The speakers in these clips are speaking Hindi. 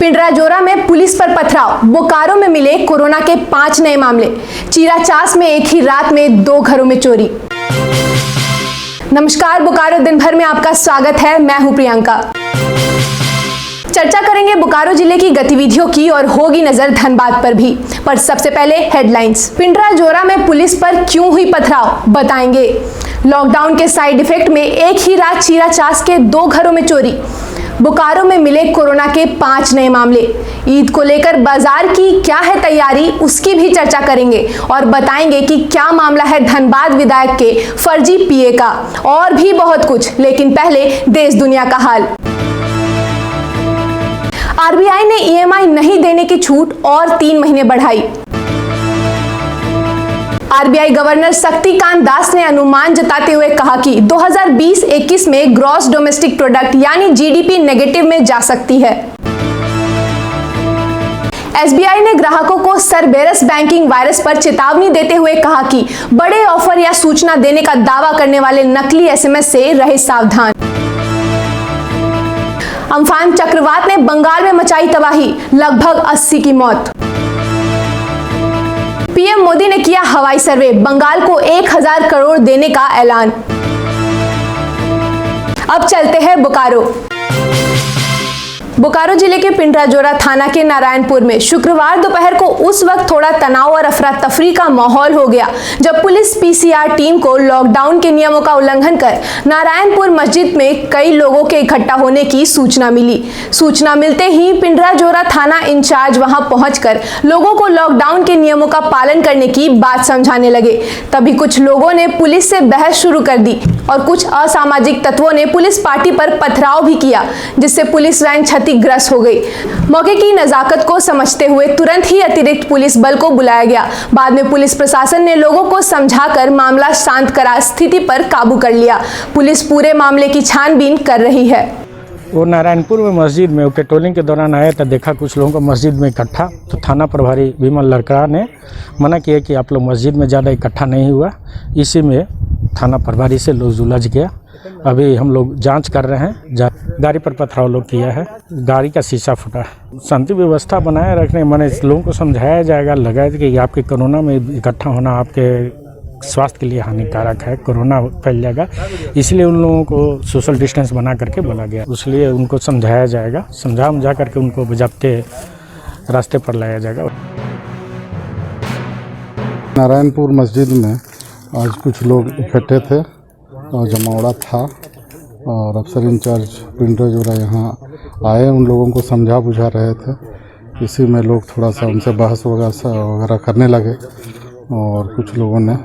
पिंडराजोरा में पुलिस पर पथराव, बोकारो में मिले कोरोना के 5 नए मामले, चीराचास में एक ही रात में 2 घरों में चोरी। नमस्कार, बोकारो दिन भर में आपका स्वागत है। मैं हूं प्रियंका। चर्चा करेंगे बोकारो जिले की गतिविधियों की और होगी नजर धनबाद पर भी। पर सबसे पहले हेडलाइंस। पिंडराजोरा में पुलिस पर क्यों हुई पथराव, बताएंगे। लॉकडाउन के साइड इफेक्ट में एक ही रात चीराचास के 2 घरों में चोरी। बोकारो में मिले कोरोना के 5 नए मामले। ईद को लेकर बाजार की क्या है तैयारी, उसकी भी चर्चा करेंगे और बताएंगे कि क्या मामला है धनबाद विधायक के फर्जी पीए का, और भी बहुत कुछ। लेकिन पहले देश दुनिया का हाल। आरबीआई ने ईएमआई नहीं देने की छूट और 3 महीने बढ़ाई। आरबीआई गवर्नर शक्तिकांत दास ने अनुमान जताते हुए कहा कि 2020-21 में ग्रॉस डोमेस्टिक प्रोडक्ट यानी जीडीपी नेगेटिव में जा सकती है। एसबीआई ने ग्राहकों को सरबेरस बैंकिंग वायरस पर चेतावनी देते हुए कहा कि बड़े ऑफर या सूचना देने का दावा करने वाले नकली एसएमएस से रहे सावधान। अम्फान चक्रवात ने बंगाल में मचाई तबाही, लगभग 80 की मौत। पीएम मोदी ने किया हवाई सर्वे, बंगाल को 1000 करोड़ देने का ऐलान। अब चलते हैं बोकारो। बोकारो जिले के पिंडराजोरा थाना के नारायणपुर में शुक्रवार दोपहर को उस वक्त थोड़ा तनाव और अफरा तफरी का माहौल हो गया जब पुलिस पीसीआर टीम को लॉकडाउन के नियमों का उल्लंघन कर नारायणपुर मस्जिद में कई लोगों के इकट्ठा होने की सूचना मिली। सूचना मिलते ही पिंडराजोरा थाना इंचार्ज वहां पहुंचकर लोगों को लॉकडाउन के नियमों का पालन करने की बात समझाने लगे। तभी कुछ लोगों ने पुलिस से बहस शुरू कर दी और कुछ असामाजिक तत्वों ने पुलिस पार्टी पर पथराव भी किया, जिससे पुलिस वैन क्षतिग्रस्त हो गई। मौके की नजाकत को समझते हुए तुरंत ही अतिरिक्त पुलिस बल को बुलाया गया। बाद में पुलिस प्रशासन ने लोगों को समझाकर मामला शांत करा स्थिति पर काबू कर लिया। पुलिस पूरे मामले की छानबीन कर रही है। वो नारायणपुर में मस्जिद में पेट्रोलिंग के दौरान आया तो देखा कुछ लोगों को मस्जिद में इकट्ठा, तो थाना प्रभारी विमल लड़का ने मना किया कि आप लोग मस्जिद में ज़्यादा इकट्ठा नहीं हुआ। इसी में थाना प्रभारी से लोग उलझ गया। अभी हम लोग जांच कर रहे हैं। गाड़ी पर पथराव लोग किया है, गाड़ी का शीशा फूटा। शांति व्यवस्था बनाए रखने मैंने लोगों को समझाया जाएगा, लगाया कि आपके कोरोना में इकट्ठा होना आपके स्वास्थ्य के लिए हानिकारक है, कोरोना फैल जाएगा, इसलिए उन लोगों को सोशल डिस्टेंस बना करके बोला गया। इसलिए उनको समझाया जाएगा, समझा करके उनको बजाते रास्ते पर लाया जाएगा। नारायणपुर मस्जिद में आज कुछ लोग इकट्ठे थे और जमावड़ा था और अफसर इंचार्ज पिंडराजोरा यहाँ आए, उन लोगों को समझा बुझा रहे थे। इसी में लोग थोड़ा सा उनसे बहस वगैरह करने लगे और कुछ लोगों ने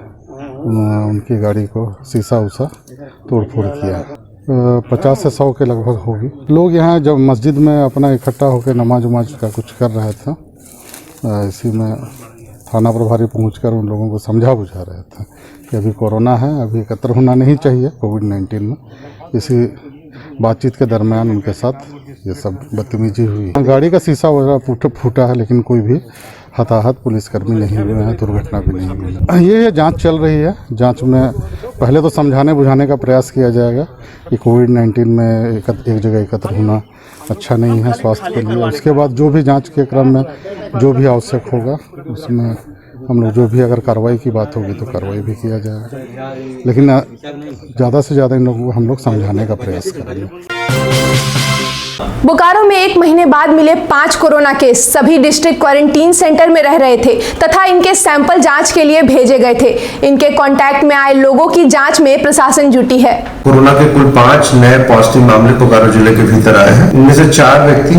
उनकी गाड़ी को शीशा उसा तोड़ फोड़ किया। 50 से 100 के लगभग होगी। लोग यहाँ जब मस्जिद में अपना इकट्ठा होकर नमाज उमाज का कुछ कर रहे थे, इसी में थाना प्रभारी पहुंचकर उन लोगों को समझा बुझा रहे थे कि अभी कोरोना है, अभी एकत्र होना नहीं चाहिए कोविड-19 में। इसी बातचीत के दरमियान उनके साथ ये सब बदतमीजी हुई। गाड़ी का शीशा वगैरह फूटा है, लेकिन कोई भी हताहत पुलिसकर्मी नहीं हुए हैं, दुर्घटना भी नहीं हुई है। ये जांच चल रही है। जांच में पहले तो समझाने बुझाने का प्रयास किया जाएगा कि कोविड-19 में एक जगह एकत्र होना अच्छा नहीं है स्वास्थ्य के लिए। उसके बाद जो भी जांच के क्रम में जो भी आवश्यक होगा उसमें हम लोग जो भी अगर कार्रवाई की बात होगी तो कार्रवाई भी किया जाएगा, लेकिन ज़्यादा से ज़्यादा इन लोगों को हम लोग समझाने का प्रयास करेंगे। बोकारो में 1 महीने बाद मिले 5 कोरोना केस। सभी डिस्ट्रिक्ट क्वारंटीन सेंटर में रह रहे थे तथा इनके सैंपल जांच के लिए भेजे गए थे। इनके कांटेक्ट में आए लोगों की जांच में प्रशासन जुटी है। कोरोना के कुल 5 नए पॉजिटिव मामले बोकारो जिले के भीतर आए हैं। इनमें से 4 व्यक्ति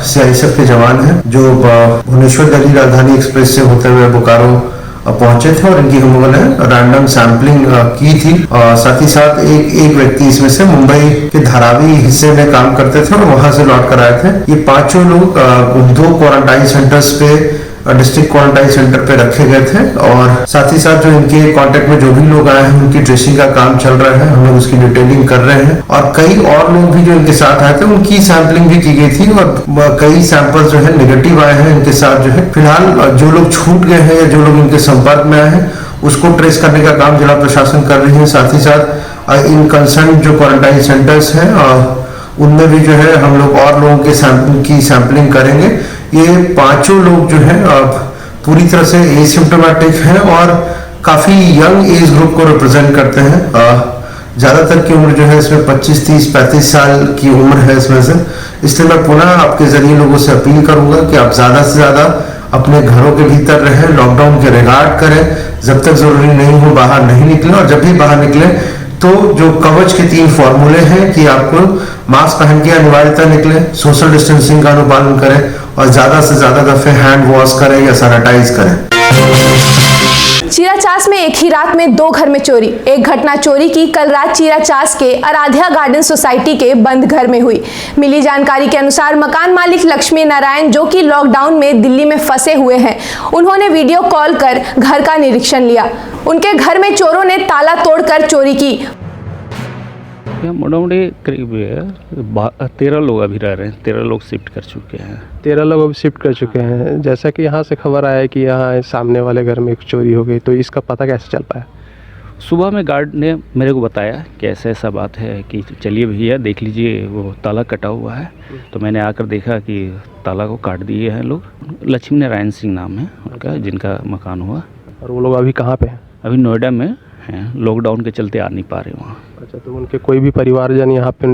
सीआईएसएफ के जवान हैं जो भुवनेश्वर दिल्ली राजधानी एक्सप्रेस से होते हुए बोकारो पहुंचे थे और इनकी हम लोगों ने रैंडम सैंपलिंग की थी। साथ ही साथ एक व्यक्ति इसमें से मुंबई के धारावी हिस्से में काम करते थे और वहां से लौट कर आए थे। ये 5 लोग 2 क्वारंटाइन सेंटर्स पे डिस्ट्रिक्ट क्वारंटाइन सेंटर पे रखे गए थे और साथ ही साथ जो इनके कांटेक्ट में जो भी लोग आए हैं उनकी ट्रेसिंग का काम चल रहा है। हम लोग उसकी डिटेलिंग कर रहे हैं और कई और लोग भी जो इनके साथ आए थे उनकी सैंपलिंग भी की गई थी और कई सैंपल जो है नेगेटिव आए हैं इनके साथ। जो है फिलहाल जो लोग छूट गए हैं या जो लोग इनके संपर्क में आए हैं उसको ट्रेस करने का काम जिला प्रशासन कर रही है। साथ ही साथ इन कंसर्न जो क्वारंटाइन सेंटर्स हैं उनमें भी जो है हम लोग और लोगों की सैंपलिंग करेंगे। ये पांचों लोग जो है पूरी तरह से एसिम्प्टोमेटिक हैं और काफी यंग एज ग्रुप को रिप्रेजेंट करते हैं। ज्यादातर की उम्र जो है इसमें 25, 30, 35 साल की उम्र है इसमें से। इसलिए मैं पुनः आपके जरिए लोगों से अपील करूंगा कि आप ज्यादा से ज्यादा अपने घरों के भीतर रहें, लॉकडाउन के रिगार्ड करें, जब तक जरूरी नहीं हो बाहर नहीं निकले, और जब भी बाहर निकले तो जो कवच के 3 फॉर्मूले हैं कि आपको मास्क पहन के अनिवार्यता निकले, सोशल डिस्टेंसिंग का अनुपालन करें और ज्यादा से ज्यादा दफे हैंड वॉश करें या सैनिटाइज करें। चीराचास में एक ही रात में 2 घर में चोरी। एक घटना चोरी की कल रात चीराचास के आराध्या गार्डन सोसाइटी के बंद घर में हुई। मिली जानकारी के अनुसार मकान मालिक लक्ष्मी नारायण, जो कि लॉकडाउन में दिल्ली में फंसे हुए हैं, उन्होंने वीडियो कॉल कर घर का निरीक्षण लिया। उनके घर में चोरों ने ताला तोड़कर चोरी की। मोटामोटी करीब 13 लोग अभी रह रहे हैं, 13 लोग शिफ्ट कर चुके हैं। 13 लोग अभी शिफ्ट कर चुके हैं। जैसा कि यहाँ से खबर आया कि यहाँ सामने वाले घर में एक चोरी हो गई, तो इसका पता कैसे चल पाया? सुबह में गार्ड ने मेरे को बताया कि ऐसा बात है कि चलिए भैया देख लीजिए वो ताला कटा हुआ है। तो मैंने आकर देखा कि ताला को काट दिए हैं लोग। लक्ष्मी नारायण सिंह नाम है उनका, जिनका मकान हुआ। और वो लोग अभी कहाँ पे हैं? अभी नोएडा में हैं, लॉकडाउन के चलते आ नहीं पा रहे वहाँ। अच्छा, तो उनके कोई भी परिवारजन यहाँ पे?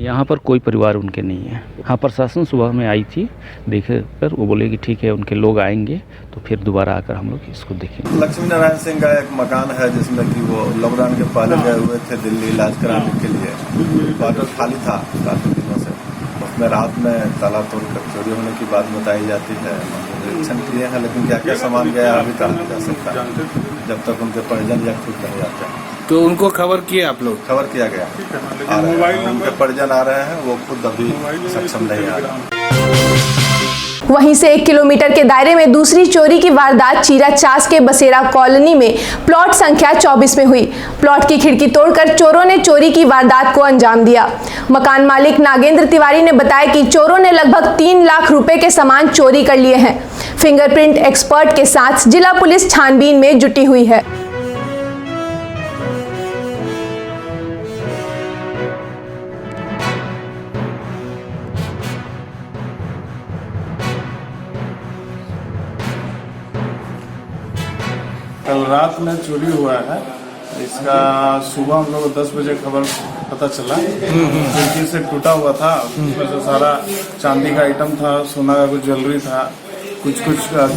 यहाँ पर कोई परिवार उनके नहीं है। हाँ, प्रशासन सुबह में आई थी, देखे कर वो बोले कि ठीक है उनके लोग आएंगे तो फिर दोबारा आकर हम लोग इसको देखेंगे। लक्ष्मी नारायण सिंह का एक मकान है जिसमें कि वो लॉकडाउन के पहले गए हुए थे दिल्ली इलाज कराने के लिए। क्वार्टर खाली था काफी दिनों से, उसमें रात में ताला तोड़कर चोरी होने की बात बताई जाती है। निरीक्षण किए हैं, लेकिन क्या क्या सामान गया अभी कहा नहीं जा सकता जब तक उनके परिजन या खुद नहीं आते हैं। तो उनको खबर किए आप लोग? खबर किया गया, आ रहे हैं, उनके परिजन आ रहे हैं, वो खुद अभी सक्षम नहीं आ रहे। वहीं से 1 किलोमीटर के दायरे में दूसरी चोरी की वारदात चीराचास के बसेरा कॉलोनी में प्लॉट संख्या 24 में हुई। प्लॉट की खिड़की तोड़कर चोरों ने चोरी की वारदात को अंजाम दिया। मकान मालिक नागेंद्र तिवारी ने बताया कि चोरों ने लगभग 3 लाख रुपए के सामान चोरी कर लिए हैं। फिंगरप्रिंट एक्सपर्ट के साथ जिला पुलिस छानबीन में जुटी हुई है। कल रात में चोरी हुआ है। इसका सुबह हम लोग 10 बजे खबर पता चला। खिड़की से टूटा हुआ था, उसमें से सारा चांदी का आइटम था, सोना का कुछ ज्वेलरी था, कुछ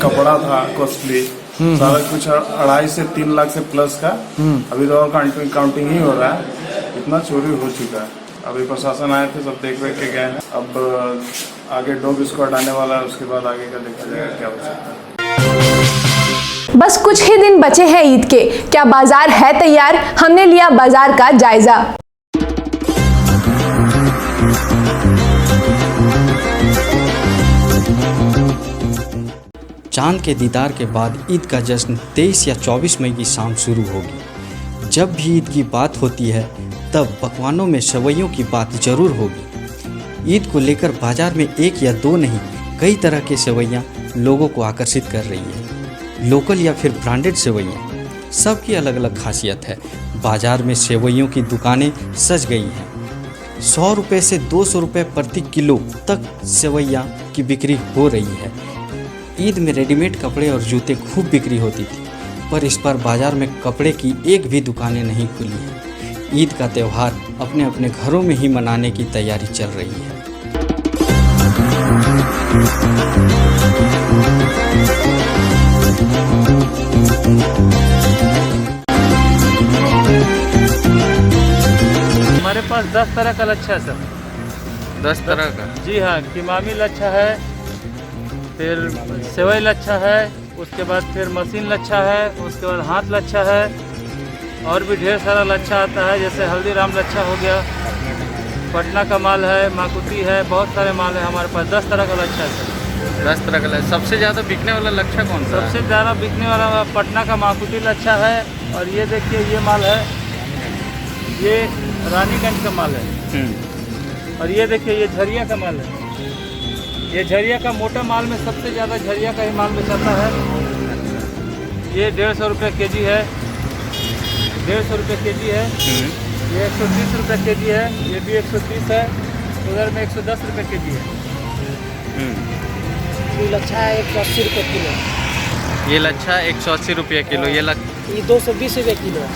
कपड़ा था कॉस्टली, सारा कुछ 2.5 से 3 लाख से प्लस का। अभी तो और काउंटिंग ही हो रहा है, इतना चोरी हो चुका है। अभी प्रशासन आए थे, सब देख के गए हैं। अब आगे डॉग स्क्वाड आने वाला है, उसके बाद आगे का देखा जाएगा क्या हो सकता है। बस कुछ ही दिन बचे हैं ईद के, क्या बाजार है तैयार? हमने लिया बाजार का जायजा। चांद के दीदार के बाद ईद का जश्न 23 या 24 मई की शाम शुरू होगी। जब भी ईद की बात होती है तब पकवानों में सेवइयों की बात जरूर होगी। ईद को लेकर बाजार में 1 या 2 नहीं, कई तरह के सेवइयाँ लोगों को आकर्षित कर रही है। लोकल या फिर ब्रांडेड सेवइयाँ, सबकी अलग अलग खासियत है। बाजार में सेवइयों की दुकानें सज गई हैं। 100 रुपये से 200 रुपये प्रति किलो तक सेवइयाँ की बिक्री हो रही है। ईद में रेडीमेड कपड़े और जूते खूब बिक्री होती थी, पर इस बार बाजार में कपड़े की एक भी दुकानें नहीं खुली हैं। ईद का त्यौहार अपने अपने घरों में ही मनाने की तैयारी चल रही है। हमारे पास 10 तरह का लच्छा है सर। 10 तरह का? जी हाँ, किमामी लच्छा है, फिर सेवई लच्छा है, उसके बाद फिर मशीन लच्छा है, उसके बाद हाथ लच्छा है, और भी ढेर सारा लच्छा आता है। जैसे हल्दीराम लच्छा हो गया, पटना का माल है, माकुती है, बहुत सारे माल है हमारे पास। 10 तरह का लच्छा है सर। 10 तरह का। सबसे ज़्यादा बिकने वाला लच्छा कौन सा? सबसे ज़्यादा बिकने वाला पटना का माकुती लच्छा है। और ये देखिए, ये माल है, ये रानीगंज का माल है। और ये देखिए, ये झरिया का माल है। ये झरिया का मोटा माल में सबसे ज़्यादा झरिया का ही माल बेचाता है। ये 150 रुपये केजी है, 150 रुपये केजी है। ये 130 रुपये केजी है, ये भी 130 है। उधर में 110 रुपये के जी है। ये लच्छा है 180 रुपये किलो। ये लच्छा 180 रुपये किलो। ये ये 220 रुपये किलो है।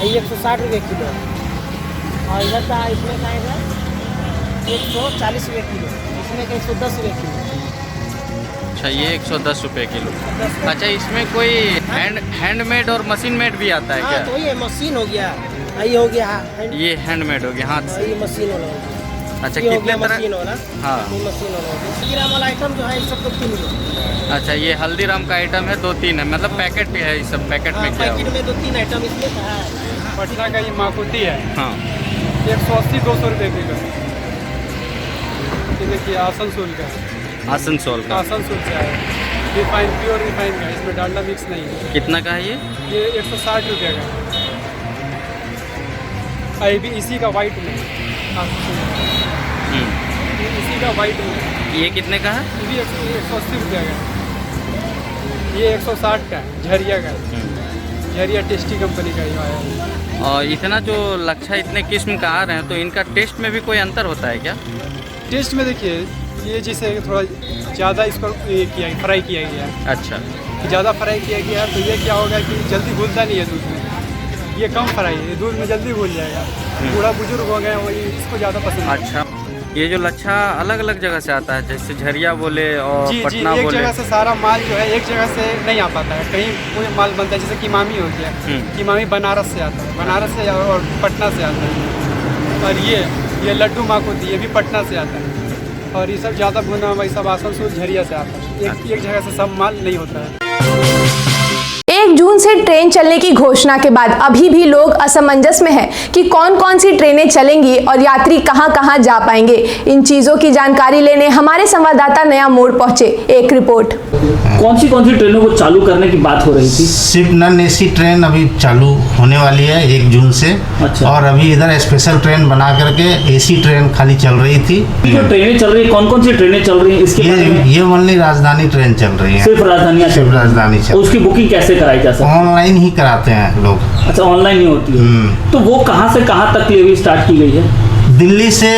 ये 160 रुपये किलो है। और इधर का इसमें का है 140 रुपये किलो। इसमें का 110 रुपये किलो। अच्छा, ये 110 रुपये किलो। अच्छा, इसमें कोई हैंडमेड और मशीन मेड भी आता है क्या? तो ये मशीन हो गया, ये हो गया ये हैंडमेड हो गया हाथ से। ये मशीन वाला हो गया। अच्छा, ये हो कितने गया तरह? मशीन वाला। हाँ, ये मशीन वाला हो गया। हल्दीराम वाला आइटम जो है ये सब तो 3 किलो। अच्छा, ये हल्दीराम का आइटम है 2-3 है, मतलब पैकेट भी है, ये सब पैकेट में क्या पैकेट में 2-3 आइटम इसमें है। पटना का ये माकुटी है, हाँ 180-200 रुपये किलो। ये देखिए आसनसोल का, आसनसोल का। आसनसोल से आया, रिफाइन, प्योर रिफाइन का, इसमें डालडा मिक्स नहीं है। कितना का है ये? ये 160 रुपये का। ये भी इसी का वाइट में, इसी का वाइट में। ये कितने का है? ये भी 180 रुपये का। ये 160 का है, झरिया का। झरिया टेस्टी कंपनी का ये आया है। और इतना जो लच्छा इतने किस्म का आ रहे हैं, तो इनका टेस्ट में भी कोई अंतर होता है क्या? टेस्ट में देखिए, ये जैसे थोड़ा ज़्यादा इसको ये किया, फ्राई किया गया है। अच्छा, ज़्यादा फ्राई किया गया तो ये क्या होगा कि जल्दी घुलता नहीं है दूध में। ये कम फ्राई है, दूध में जल्दी घुल जाएगा। बूढ़ा बुजुर्ग हो गए वही इसको ज़्यादा पसंद है। अच्छा, ये जो लच्छा अलग अलग जगह से आता है, जैसे झरिया बोले और जी, पटना एक बोले। जगह से सारा माल जो है एक जगह से नहीं आ पाता है, कहीं कोई माल बनता है। जैसे किमामी हो गया, किमामी बनारस से आता है, बनारस से और पटना से आता है। और ये लड्डू माकुटी, ये भी पटना से आता है। और ये सब ज़्यादा भुना वही सब आसनसोल झरिया से आता है। एक जगह से सब माल नहीं होता है। 1 जून से ट्रेन चलने की घोषणा के बाद अभी भी लोग असमंजस में हैं कि कौन कौन सी ट्रेनें चलेंगी और यात्री कहां कहां जा पाएंगे। इन चीजों की जानकारी लेने हमारे संवाददाता नया मोड़ पहुंचे। एक रिपोर्ट। कौन सी ट्रेनों को चालू करने की बात हो रही थी? सिर्फ नॉन एसी ट्रेन अभी चालू होने वाली है 1 जून से। अच्छा। और अभी इधर स्पेशल ट्रेन बना करके एसी ट्रेन खाली चल रही थी। जो ट्रेनें चल रही है, कौन कौन सी ट्रेनें चल रही है इसके ये ओनली राजधानी ट्रेन चल रही है। सिर्फ राजधानी चल। उसकी बुकिंग कैसे कराई जा सकती है? ऑनलाइन ही कराते हैं लोग। अच्छा, ऑनलाइन ही होती है। तो वो कहाँ से कहाँ तक की स्टार्ट की गई है? दिल्ली से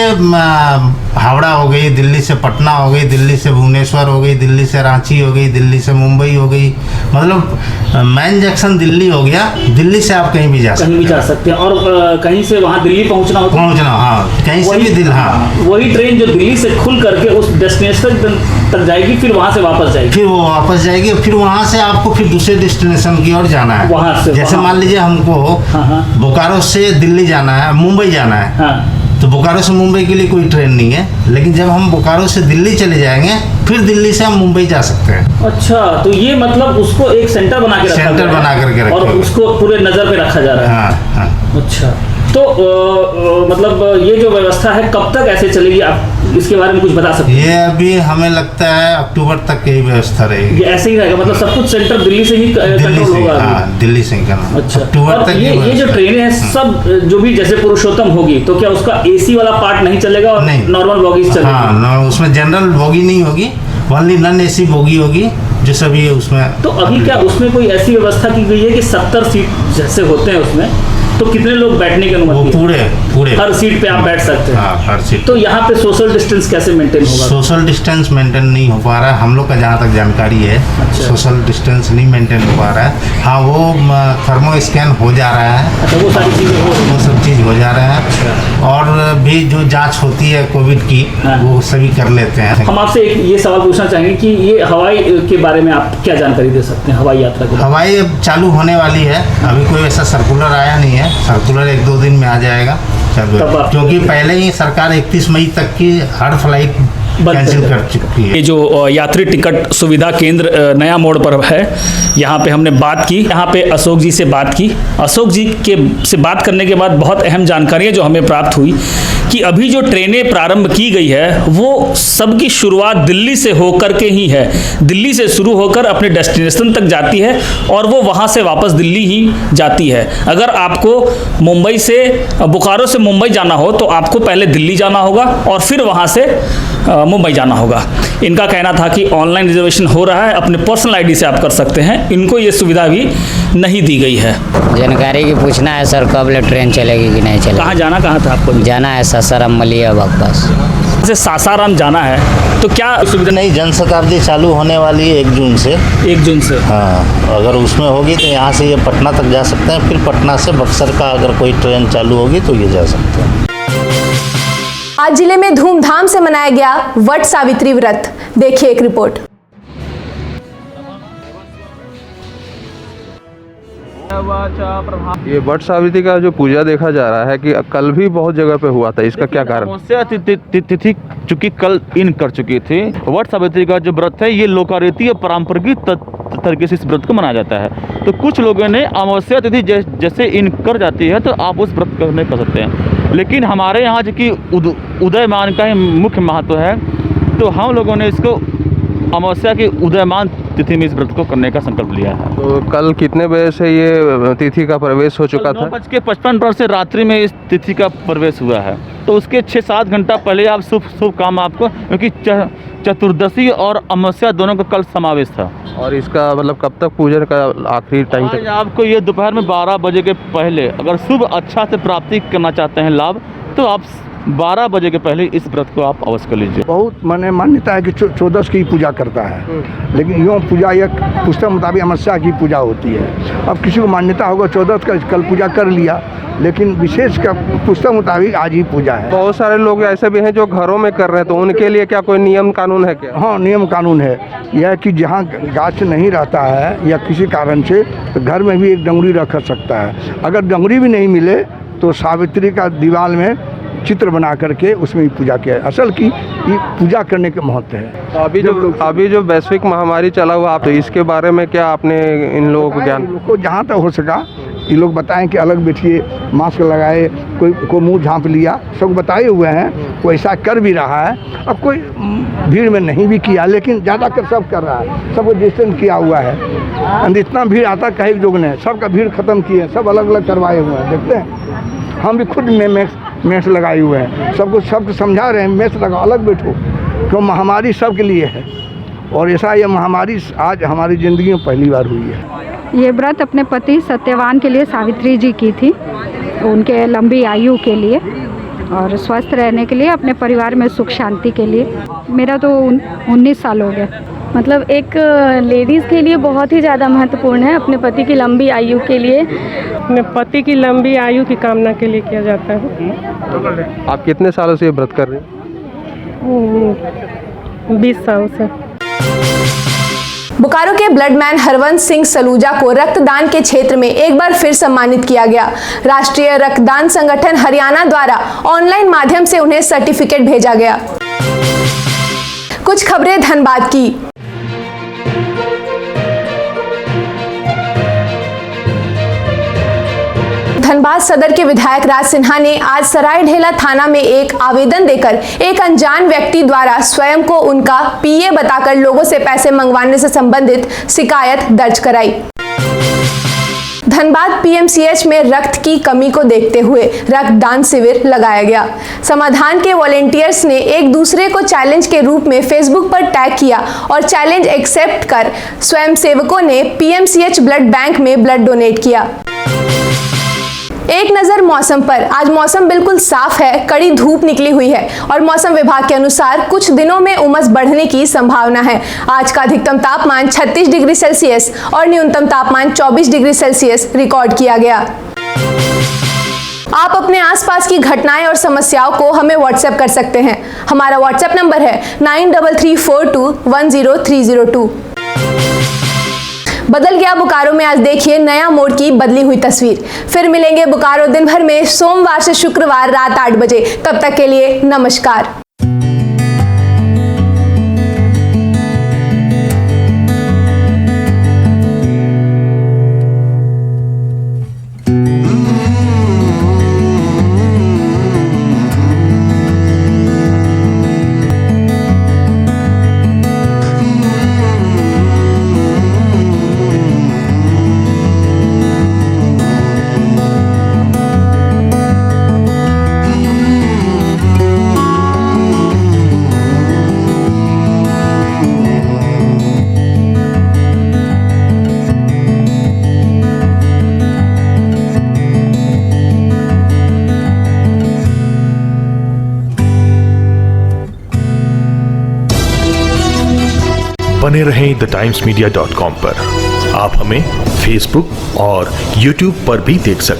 हावड़ा हो गई, दिल्ली से पटना हो गई, दिल्ली से भुवनेश्वर हो गई, दिल्ली से रांची हो गई, दिल्ली से मुंबई हो गई। मतलब मेन जंक्शन दिल्ली हो गया। दिल्ली से आप कहीं भी जा सकते हैं। और कहीं से वहाँ दिल्ली पहुँचना, हाँ, कहीं से भी दिल्ली। हाँ, वही ट्रेन जो दिल्ली से खुल करके उस डेस्टिनेशन तक जाएगी, फिर वहाँ से वापस जाएगी। फिर वो वापस जाएगी, फिर वहाँ से आपको फिर दूसरे डेस्टिनेशन की ओर जाना है। वहाँ से जैसे मान लीजिए हमको बोकारो से दिल्ली जाना है, मुंबई जाना है। तो बोकारो से मुंबई के लिए कोई ट्रेन नहीं है, लेकिन जब हम बोकारो से दिल्ली चले जाएंगे, फिर दिल्ली से हम मुंबई जा सकते हैं। अच्छा, तो ये मतलब उसको एक सेंटर बना के रखा करके और उसको पूरे नजर पे रखा जा रहा है। हाँ। अच्छा, तो मतलब ये जो व्यवस्था है कब तक ऐसे चलेगी, आप इसके बारे में कुछ बता सकते हैं? ये अभी हमें लगता है अक्टूबर तक की व्यवस्था रहेगी। ये ऐसे ही रहेगा, मतलब सब कुछ सेंटर दिल्ली से ही कंट्रोल होगा? हाँ, दिल्ली से ही करना। अच्छा, अक्टूबर तक ये जो ट्रेनें हैं सब जो भी जैसे पुरुषोत्तम होगी, तो क्या उसका एसी वाला पार्ट नहीं चलेगा और नॉर्मल बोगीज चलेगी? हाँ, उसमें जनरल बोगी नहीं होगी, ओनली नॉन एसी बोगी होगी जो सभी उसमें। तो अभी क्या उसमें कोई ऐसी व्यवस्था की गई है कि 70 सीट जैसे होते हैं उसमें, तो कितने लोग बैठने की अनुमति है? पूरे हर सीट पे आप बैठ सकते हैं। हाँ, हर सीट। तो यहाँ पे सोशल डिस्टेंस कैसे मेंटेन होगा? सोशल डिस्टेंस मेंटेन नहीं हो पा रहा है, हम लोग का जहाँ तक जानकारी है। अच्छा। सोशल डिस्टेंस नहीं मेंटेन हो पा रहा है। हाँ, वो थर्मो स्कैन हो जा रहा है। अच्छा, वो सारी चीज़ें वो सब चीज़ हो जा रहा है। और भी जो जांच होती है कोविड की, वो सभी कर लेते हैं। हम आपसे एक ये सवाल पूछना चाहेंगे कि ये हवाई के बारे में आप क्या जानकारी दे सकते हैं? हवाई यात्रा के हवाई अब चालू होने वाली है, अभी कोई ऐसा सर्कुलर आया नहीं है। सर्कुलर 1-2 दिन में आ जाएगा, क्योंकि पहले ही सरकार 31 मई तक की हर फ्लाइट कैंसिल कर चुकी है। ये जो यात्री टिकट सुविधा केंद्र नया मोड़ पर है, यहाँ पे हमने बात की, यहाँ पे अशोक जी से बात की। अशोक जी से बात करने के बाद बहुत अहम जानकारियाँ जो हमें प्राप्त हुई कि अभी जो ट्रेनें प्रारंभ की गई है वो सबकी शुरुआत दिल्ली से होकर के ही है। दिल्ली से शुरू होकर अपने डेस्टिनेशन तक जाती है और वो वहाँ से वापस दिल्ली ही जाती है। अगर आपको मुंबई से बोकारो से मुंबई जाना हो तो आपको पहले दिल्ली जाना होगा और फिर वहाँ से मुंबई जाना होगा। इनका कहना था कि ऑनलाइन रिजर्वेशन हो रहा है, अपने पर्सनल आईडी से आप कर सकते हैं। इनको ये सुविधा भी नहीं दी गई है। जानकारी की पूछना है सर, कब ले ट्रेन चलेगी कि नहीं चलेगी। कहाँ जाना था आपको? जाना है सासाराम मलियाबाग पास। जैसे सासाराम जाना है तो क्या सुविधा? नहीं, जनशताब्दी चालू होने वाली है 1 जून से। 1 जून से? हाँ, अगर उसमें होगी तो यहाँ से ये पटना तक जा सकते हैं, फिर पटना से बक्सर का अगर कोई ट्रेन चालू होगी तो ये जा सकते हैं। आज जिले में धूमधाम से मनाया गया वट सावित्री व्रत। देखिए एक रिपोर्ट। ये वट सावित्री का जो पूजा देखा जा रहा है कि कल भी बहुत जगह पे हुआ था, इसका क्या कारण? तिथि चूंकि कल इन कर चुकी थी। वट सावित्री का जो व्रत है ये लोकारीति और पारंपरिक तरीके से इस व्रत को मनाया जाता है। तो कुछ लोगों ने अमावस्या तिथि जैसे इन कर जाती है तो आप उस व्रत को नहीं कर सकते हैं, लेकिन हमारे यहाँ जो कि उदयमान का ही मुख्य महत्व है, तो हम लोगों ने इसको अमावस्या की उदयमान तिथि में इस व्रत को करने का संकल्प लिया है। तो कल कितने बजे से ये तिथि का प्रवेश हो चुका था? 9:55 से रात्रि में इस तिथि का प्रवेश हुआ है। तो उसके 6-7 घंटा पहले आप शुभ काम आपको, क्योंकि चतुर्दशी और अमावस्या दोनों का कल समावेश था। और इसका मतलब कब तक पूजन का आखिरी टाइम तक? आपको ये दोपहर में 12 बजे के पहले अगर शुभ अच्छा से प्राप्ति करना चाहते हैं लाभ, तो आप 12 बजे के पहले इस व्रत को आप अवश्य कर लीजिए। बहुत मान्यता है कि 14 की पूजा करता है, लेकिन यूँ पूजा एक पुस्तक मुताबिक अमावस्या की पूजा होती है। अब किसी को मान्यता होगा 14 का कल पूजा कर लिया, लेकिन विशेष का पुस्तक मुताबिक आज ही पूजा है। बहुत सारे लोग ऐसे भी हैं जो घरों में कर रहे हैं, तो उनके लिए क्या कोई नियम कानून है क्या? हाँ, नियम कानून है। यह कि जहाँ गाछ नहीं रहता है या किसी कारण से, तो घर में भी एक डंगरी रख सकता है। अगर डंगरी भी नहीं मिले तो सावित्री का दीवार में चित्र बना करके उसमें पूजा किया है। असल की ये पूजा करने के महत्व है। तो अभी जो वैश्विक महामारी चला हुआ, आप तो इसके बारे में क्या आपने इन लोगों को ज्ञान? को जहाँ तक हो सका ये लोग बताएं कि अलग बैठिए, मास्क लगाए, कोई मुंह झाँप लिया, सब बताए हुए हैं। कोई ऐसा कर भी रहा है। अब कोई भीड़ में नहीं भी किया, लेकिन ज़्यादातर सब कर रहा है। सबको डिस्टेंस किया हुआ है। इतना भीड़ आता कई लोग ने, सबका भीड़ ख़त्म किए, सब अलग अलग करवाए हुए हैं। देखते हैं, हम भी खुद में मैच लगाए हुए हैं। सबको समझा रहे हैं, मैच लगाओ, अलग बैठो, क्यों महामारी सबके लिए है। और ऐसा ये महामारी आज हमारी ज़िंदगी में पहली बार हुई है। ये व्रत अपने पति सत्यवान के लिए सावित्री जी की थी, उनके लंबी आयु के लिए और स्वस्थ रहने के लिए, अपने परिवार में सुख शांति के लिए। मेरा तो 19 साल हो गया। मतलब एक लेडीज़ के लिए बहुत ही ज़्यादा महत्वपूर्ण है, अपने पति की लंबी आयु के लिए, अपने पति की लंबी आयु की कामना के लिए किया जाता है। आप कितने सालों से ये व्रत कर रहे हैं? 20 साल से। बोकारो के ब्लडमैन हरवंश सिंह सलूजा को रक्तदान के क्षेत्र में एक बार फिर सम्मानित किया गया। राष्ट्रीय रक्तदान संगठन हरियाणा द्वारा ऑनलाइन माध्यम से उन्हें सर्टिफिकेट भेजा गया। कुछ खबरें धनबाद की। धनबाद सदर के विधायक राज सिन्हा ने आज सरायढेला थाना में एक आवेदन देकर एक अनजान व्यक्ति द्वारा स्वयं को उनका पीए बताकर लोगों से पैसे मंगवाने से संबंधित शिकायत दर्ज कराई। धनबाद पीएमसीएच में रक्त की कमी को देखते हुए रक्तदान शिविर लगाया गया। समाधान के वॉलेंटियर्स ने एक दूसरे को चैलेंज के रूप में फेसबुक पर टैग किया और चैलेंज एक्सेप्ट कर स्वयंसेवकों ने पीएमसीएच ब्लड बैंक में ब्लड डोनेट किया। एक नजर मौसम पर। आज मौसम बिल्कुल साफ है, कड़ी धूप निकली हुई है और मौसम विभाग के अनुसार कुछ दिनों में उमस बढ़ने की संभावना है। आज का अधिकतम तापमान 36 डिग्री सेल्सियस और न्यूनतम तापमान 24 डिग्री सेल्सियस रिकॉर्ड किया गया। आप अपने आसपास की घटनाएं और समस्याओं को हमें व्हाट्सएप कर सकते हैं। हमारा व्हाट्सएप नंबर है 9334210302। बदल गया बोकारो में। आज देखिए नया मोड़ की बदली हुई तस्वीर। फिर मिलेंगे बोकारो दिन भर में सोमवार से शुक्रवार रात 8 बजे। तब तक के लिए नमस्कार। बने रहें thetimesmedia.com पर। आप हमें फेसबुक और यूट्यूब पर भी देख सकते हैं।